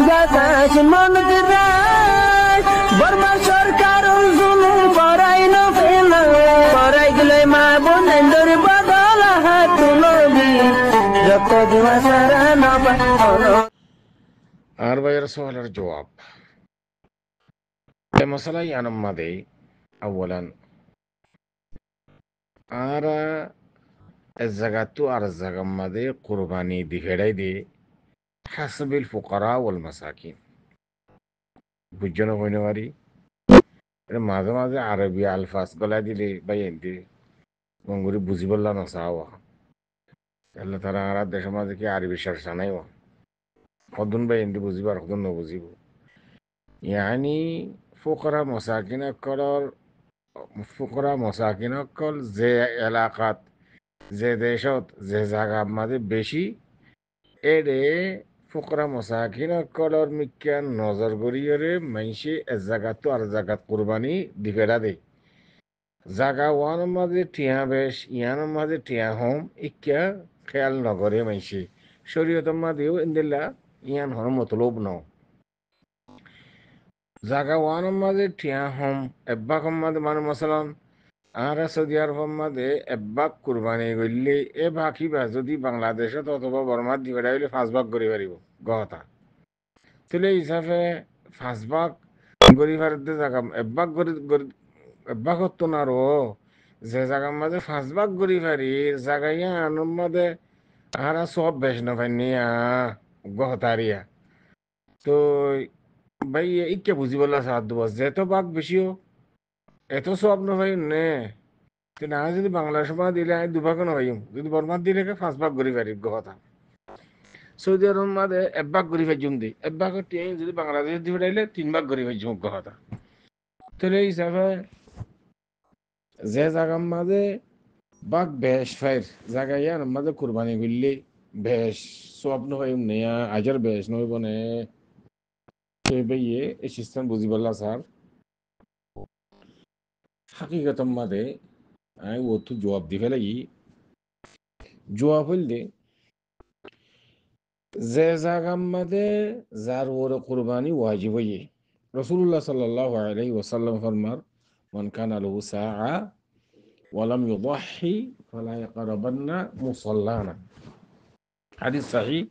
বাতাস মন দিরাই বর্মা সরকার জুলুম করাই না ফেলা করাই গেলে মা বোনেদের বদল হাত তুলবি যত দিবা সারা না পালো আর ভাইয়ের সওয়ালের জবাব এ মশলা ইয়ানম মাদে আওয়ালান আর الزكاة আর জাগাম মাদে কুরবানি দি ফেড়াই দে হাসবিল ফুকারা ওয়াল মাসাকিন বুঝছো কইনে পারি মাঝে মাঝে আরবি আলফাজ গলা দিলে ভাই এনতে মঙ্গুরি বুঝি বললা না চাওয়া তাহলে তারা আর দেশের মাঝে কি আরবি চর্চা নাই কদন ভাই এনতে বুঝিব আর কদন নবুঝিব ইয়ানি ফুকরা মসাকিন অকল যে এলাকাত যে দেশত যে জায়গা মাঝে বেশি এরে ফুকরা মসাকিন অকলর মিক্যান নজর গড়িয়ে মাইসে এক জায়গাত আর জায়গাত কুরবানি দিফেরা দে জাগা ওয়ানোর মাঝে টিয়া বেশ ইয়ানোর মাঝে টিয়া হোম ইক্যা খেয়াল নগরে মাইসে শরীয়তের মাঝেও ইন্দিল্লা ইয়ান হর মতলব ন জাগা ওয়ানোর মাঝে টিয়া হোম এব্বাক মাঝে মানে মশলান আর সৌদি আরব মাঝে এব্বাক কুরবানি করলে এ বাকিবা যদি বাংলাদেশত অথবা বর্মাত দিবে হইলে 5 ভাগ করে পারিব গহতা তাহলে হিসাবে 5 ভাগ গরি পারতে জাগা এব্বাকত তো না রো যে জায়গার মাঝে 5 ভাগ গরি পারি জাগাইয়া আনুর মাঝে আরা সব বেশ না পাইনিয়া গহতারিয়া তো ভাই ইকে বুঝি বললা সাহায্য দেবো যেত ভাগ বেশিও এত সব না ভাই নে না যদি বাংলাদেশ মা দিলে আমি 2 ভাগ না ভাই যদি বর্মাত দিলে 5 ভাগ গরি পারি গহতা সৌদি আরব মাঝে 1 ভাগ গরি পাইজুম দি 1 ভাগ যদি বাংলাদেশ দিবে ডাইলে 3 ভাগ গরি পাইজুম গহতা তাহলে হিসাবে যে জায়গার মাঝে বাঘ বেশ ফাইর জায়গায় মাঝে কুরবানি করলে বেশ স্বপ্ন হয় নেয়া আজার বেশ নয় বনে বেয়ে এই সিস্টেম বুঝি বললা স্যার হাকিগতম মাঝে আমি ও তো জবাব দি ফেলাই জবাব হইলে যে জায়গার মাঝে যার ওর কুরবানি ওয়াজিব হইয়ে রাসূলুল্লাহ সাল্লাল্লাহু আলাইহি ওয়াসাল্লাম ফরমার মান কানা লাহু সাআ ওয়ালাম ইউদাহি ফালা ইয়াকরাবান্না মুসাল্লানা হাদিস সহিহ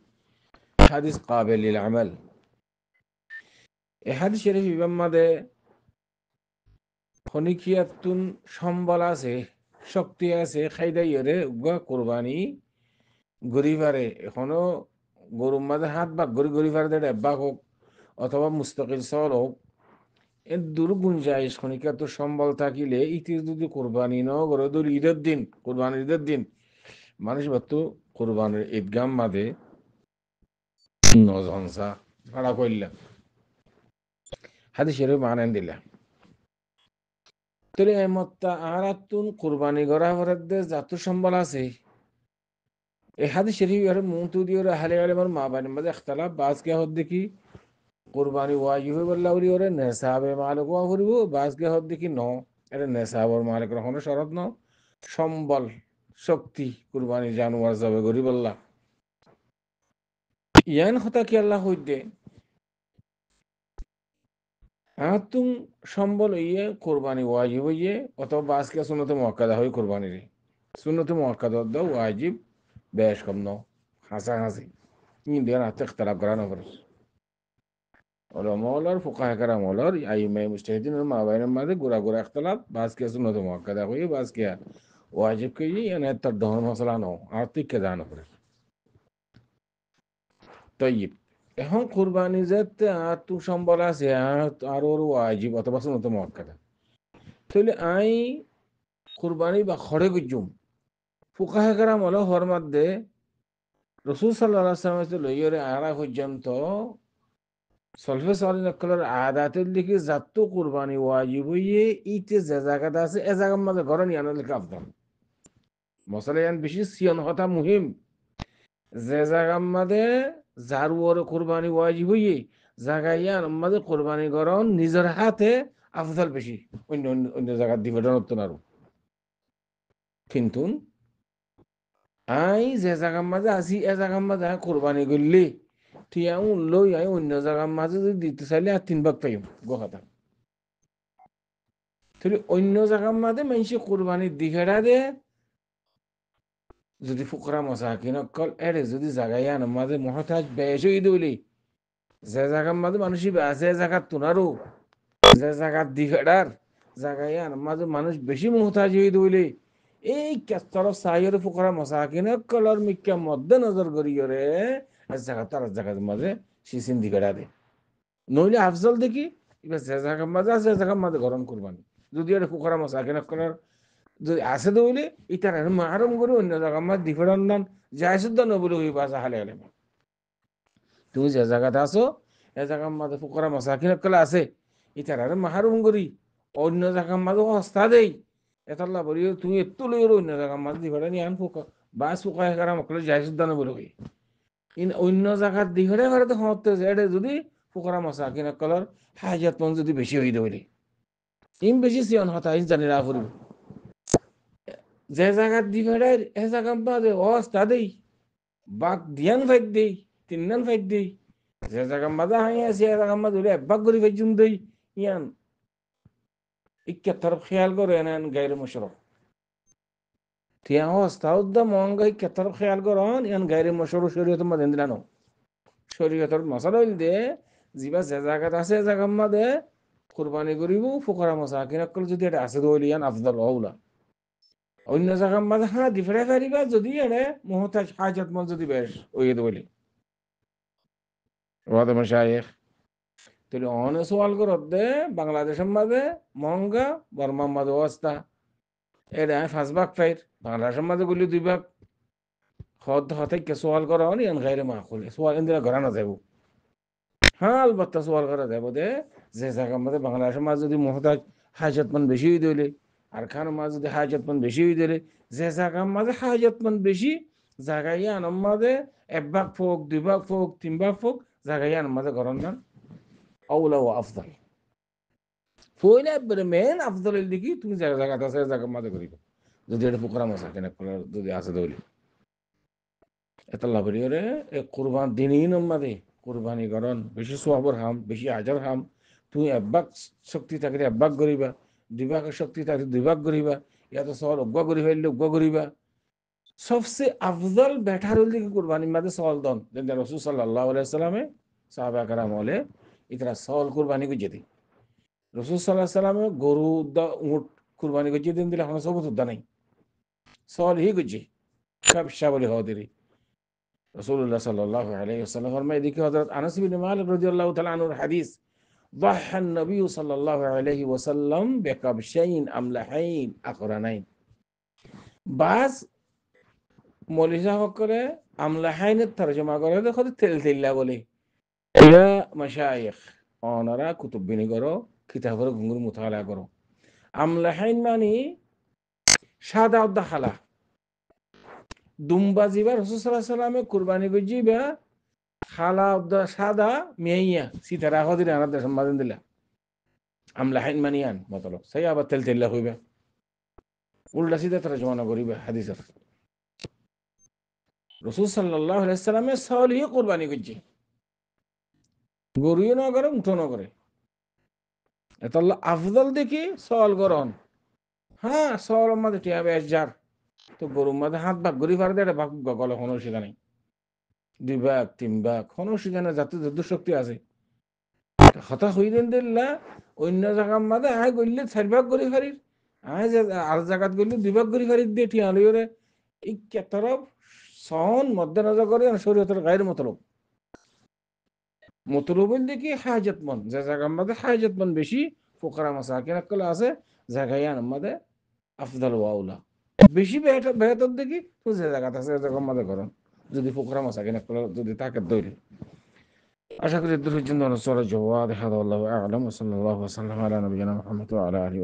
হাদিস কাবিল লিল আমাল এই হাদিস শরীফ ইমাম মাদে খনিকিয়াতুন সম্বল আছে শক্তি আছে খাইদাইরে উগা কুরবানি গরিবারে এখনো গরুর মাঝে 7 ভাগ গরিবারে দেড় ভাগ হোক অথবা মুস্তাকিল সল হোক এর দূর গুঞ্জাইশ খনিকাত সম্বল থাকিলে ইতি যদি কোরবানি ন গড়ে দূর ঈদের দিন কোরবানির ঈদের দিন মানুষ বাতো কোরবানির ঈদগাম মাদে নজহংসা ভাড়া করলাম হাদিসের মানেন দিলা তাহলে এমত্তা আরাতুন কোরবানি করা হরাদ্দে যত সম্বল আছে এই হাদিস শরীফ আর মুতুদি আর আহলে ইলমের মাবানের মধ্যে ইখতিলাফ বাস কে হদ দেখি কোরবানি ওয়াজিব বল্লা উরি ওরে নেসাবে মালিক ওয়া করিব বাস কে হদ দেখি ন এর নেসাবর মালিক রহনো শরত ন সম্বল শক্তি কুরবানি জানোয়ার যাবে গরি বল্লা ইয়ান কথা কি আল্লাহ হইদে আতুম সম্বল ইয়ে কোরবানি ওয়াজিব ইয়ে অথবা বাসকে সুন্নতে মুআক্কাদা হই কোরবানি রে সুন্নতে মুআক্কাদা দাও ওয়াজিব বেশ কম ন হাসা হাসি ইন্ডিয়ান আতে ইখতিলাফ করানো পড়ে ওলামা ওলার ফুকাহা কেরাম ওলার আইম্মায়ে মুজতাহিদিন মাবাইনের মাঝে গোড়া গোড়া ইখতিলাফ বাসকে সুন্নতে মুআক্কাদা হই বাসকে ওয়াজিব কে ইয়ানে তার দহন মশলা ন আর্থিক কে জানা পড়ে তৈব এখন কুরবানি যেতে আতু সম্বল আছে আর ওর ওয়াজিব অথবা সুন্নতে মুআক্কাদা তাহলে আই কুরবানি বা খড়ে গুজুম ফুকাহা কেরাম ওলা হর মধ্যে রাসূল সাল্লাল্লাহু আলাইহি ওয়াসাল্লাম লইরে আরা পর্যন্ত সলফে সালিন নকলের আদাতের দিকে যত কুরবানি ওয়াজিব হইয়ে ইতে যে জায়গাটা আছে এ জায়গার মধ্যে ঘরে নিয়ে আনার লিখে আফদাল মশলা ইয়ান বেশি সিয়ন কথা মুহিম যে জায়গার মধ্যে যার ওর কুরবানি ওয়াজিব হইয়ে জায়গায় ইয়ান মধ্যে কুরবানি গরন নিজের হাতে আফদাল বেশি অন্য অন্য জায়গার দিবে ডরত না কিন্তু আই যে জায়গার মধ্যে আছি এ জায়গার মধ্যে কুরবানি করলি ঠিয়া লই আই অন্য জায়গার মাঝে যদি দিতে চাইলে আর 3 ভাগ পাইম কথা তাহলে অন্য জায়গার মাঝে মানুষ কোরবানির দিঘেরা দে যদি ফুকরা মসাকিন কল এরে যদি জায়গায় আন মাঝে মহতাজ বেশ হই দইলি যে জায়গার মাঝে মানুষই আছে জায়গার তুনারও যে জায়গার দিঘেরার জায়গায় আন মাঝে মানুষ বেশি মহতাজ হই দইলি এই তরফ সাহির ফুকরা মসাকিন কলর মিক্কা মধ্যে নজর করিয়রে জায়গা তার জায়গার মাঝে সিসিন দিঘেরা দে নইলে আফজল দেখি এবার যে জায়গার মাঝে আছে জায়গার মাঝে গরম করবানি যদি এটা ফুকরা মসাকিন কলর যদি আছে দইলে ইতার মাহারম করে অন্য জায়গার মাঝে দিঘেরার নান যায় শুদ্ধ নবলে হই বাসা হালে হালে তুমি যে জায়গাতে আছো এ জায়গার মাঝে ফুকরা মসাকিন কলা আছে ইতার মাহারম করি অন্য জায়গার মাঝে হস্তা দেই এতাল্লা বলি তুমি একটু লই অন্য জায়গার মাঝে দিঘেরা নিয়ে আন ফুকা বাস ফুকা এখানে মকলে যায় শুদ্ধ নবলে হই ইন অন্য জায়গার দিঘেরা ঘরে হতে যে যদি ফুকরা মসাকিন কলর হাজাত মন যদি বেশি হই দইলে ইম বেশি সিয়ন হতা ইন জানি না ফুরিব যে জায়গার দিঘেরার এ জায়গার মাঝে হস্তা দেই বাক দিয়ান ফাইট দেই তিননান ফাইট দেই যে জায়গা মাঝে হাই আছে এ জায়গা মাঝে হলে একবাক করে ফাইজুম দেই ইয়ান ইক্কা তরফ খেয়াল করে এনেন গাইরে মশরফ তিয়া অবস্থাও দা মহঙ্গা ইক্কা তরফ খেয়াল করন ইয়ান গাইরে মশরফ শরীয়ত মাঝে দিলানো শরীয়তর মশলা হইল দে যিবা যে জায়গাত আছে জায়গার মাঝে কুরবানি করিব ফুকরা মসাকিন অকল যদি এটা আছে দইল ইয়ান আফদল হউলা অন্য জায়গার মাঝে হ্যাঁ দিফরে ফারিবা যদি এনে মহতাজ হাজত মল যদি বেশ ওই দইলে ওয়াদা মশাইখ তাহলে অনেক সওয়াল করত দে বাংলাদেশের মাঝে মহঙ্গা বর্মার মাঝে অবস্থা এটা আমি 5 ভাগ ফাইর বাংলাদেশের মাঝে গুলি 2 ভাগ হতে কে সওয়াল করা হন ইয়ান গাইরে মাকুল সওয়াল ইন্দিরা ঘরা না যাবো হ্যাঁ আলবাত্তা সওয়াল করা যাব দে যে জায়গার মাঝে বাংলাদেশের মাঝে যদি মহতাজ হাজতমন বেশি হয়ে দিলে আর খানের মাঝে যদি হাজতমন বেশি হয়ে দিলে যে জায়গার মাঝে হাজতমন বেশি জায়গায় আনার মাঝে 1 ভাগ ফোক 2 ভাগ ফোক 3 ভাগ ফোক জায়গায় আনার মাঝে গরম না আউলা ও আফদল ফইলে বলে মেন আফদল দিকে তুমি জায়গাটা আছে জায়গা মাঝে করিব যদি এটা ফুকরা মাসা কেন যদি আছে দইলে এত লাভরি রে এ কুরবান দিনই মাঝে কুরবানি করন বেশি সোয়াবর হাম বেশি আজার হাম তুমি 1 ভাগ শক্তি থাকলে 1 ভাগ করিবা 2 ভাগ শক্তি থাকলে 2 ভাগ করিবা ইয়াতো সওয়াল অজ্ঞা করি ফেললে অজ্ঞা করিবা সবচেয়ে আফদল বেটার হল দিকে কুরবানির মাঝে সওয়াল দন যেন রাসূল সাল্লাল্লাহু আলাইহি সাল্লামে সাহাবা کرام বলে ইতরা সওয়াল কুরবানি করে যেতে রাসূল সাল্লাল্লাহু আলাইহি সাল্লামে গরু উট কুরবানি করে দিন দিলে এখন সবুত উদ্দা নাই সওয়াল হি গুজি কাবশা বলে হদিরি রাসূলুল্লাহ সাল্লাল্লাহু আলাইহি ওয়াসাল্লাম ফরমায় দেখি হযরত আনাস ইবনে মালিক রাদিয়াল্লাহু তাআলা আনহুর হাদিস ضحى النبي صلى الله عليه وسلم بكبشين أملحين أقرنين বাস মলিসা করে আমলাহাইনের তরজমা করে দেখো তেল তেল্লা বলে এরা মাশায়েখ ওনারা কুতুববিনি করো কিতাবের গুঙ্গুর মুতালা করো আমলাহাইন মানে সাদা উদ্দা খালা দুম্বা জিবা রাসূল সাল্লাল্লাহু আলাইহি ওয়াসাল্লামে কুরবানি গজিবা খালা উদ্দা সাদা মেইয়া সিতারা হদির আনাদের সম্মাদন দিলা আমলাহাইন মানিয়ান মতলব সেই আবার তেল তেল্লা হইবে উল্টা সিধা তরজমা করিবে হাদিসের রাসূল সাল্লাল্লাহু আলাইহি ওয়াসাল্লামের সওয়ালই কুরবানি করছে গরুও না করে উঠো না করে এতাল্লাহ আফদল দেখি সওয়াল করন হ্যাঁ সওয়াল মধ্যে টিয়া বেশ যার তো গরুর মধ্যে হাত ভাগ গরি ফার দেয় ভাগ গলে কোনো অসুবিধা নেই 2 ভাগ 3 ভাগ কোনো অসুবিধা নেই যাতে যত শক্তি আছে হতা হইলেন দিল্লা অন্য জায়গার মধ্যে আয় গড়লে 4 ভাগ গরি ফারির আয় যে আর জায়গাত গড়লে 2 ভাগ গরি ফারির দিয়ে টিয়া লইরে এই তরফ সহন মধ্যে নজর করে শরীয়তের গায়ের মতলব মতলবল দেখি হাজতমন যে জায়গার মধ্যে হাজতমন বেশি ফুকরা মাসাকিন আকল আছে জায়গায় মধ্যে আফদল ওয়াউলা বেশি বেহতর দেখি তো যে জায়গাতে আছে জায়গার মধ্যে করন যদি ফুকরা মাসাকিন আকল যদি তাকে দইলে আশা করি দুটোর জন্য জবাব হাদা আল্লাহু আ'লাম ওয়া সাল্লাল্লাহু ওয়া সাল্লাম আলা নবিয়িনা মুহাম্মদ ওয়া আলা আলিহি